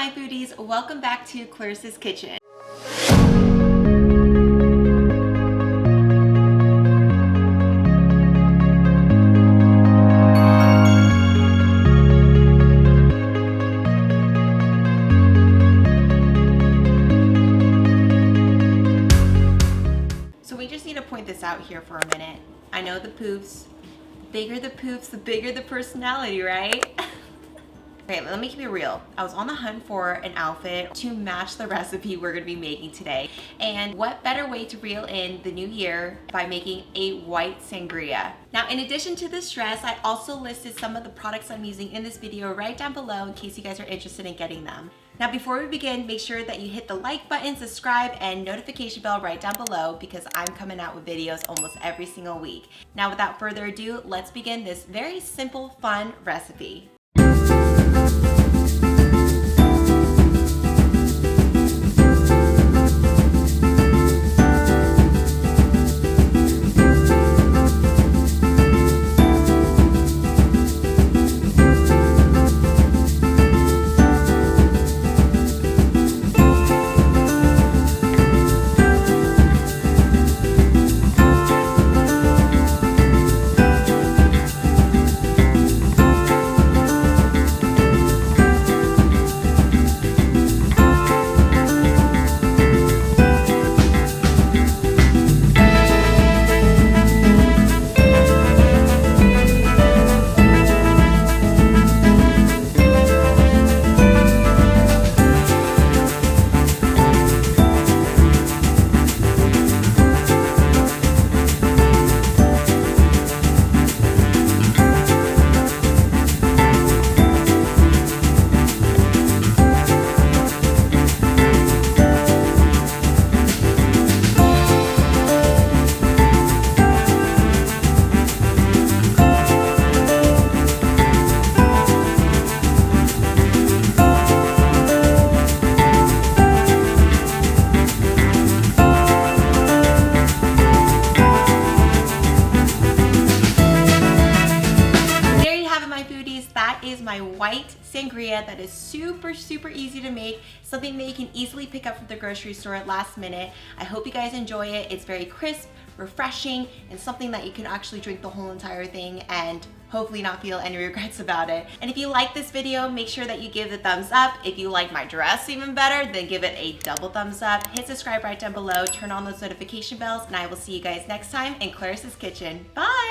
my foodies, welcome back to Clarissa's Kitchen. So we just need to point this out here for a minute. I know the poofs, the bigger the personality, right? Okay, let me keep it real. I was on the hunt for an outfit to match the recipe we're gonna be making today. And what better way to reel in the new year by making a white sangria. Now, in addition to this dress, I also listed some of the products I'm using in this video right down below in case you guys are interested in getting them. Now, before we begin, make sure that you hit the like button, subscribe, and notification bell right down below because I'm coming out with videos almost every single week. Now, without further ado, let's begin this very simple, fun recipe. That is my white sangria that is super easy to make, something that you can easily pick up from the grocery store at last minute. I hope you guys enjoy it. It's very crisp, refreshing, and something that you can actually drink the whole entire thing and hopefully not feel any regrets about it. And if you like this video, make sure that you give it a thumbs up. If you like my dress even better, then give it a double thumbs up. Hit subscribe right down below, turn on those notification bells, and I will see you guys next time in Clarissa's Kitchen. Bye!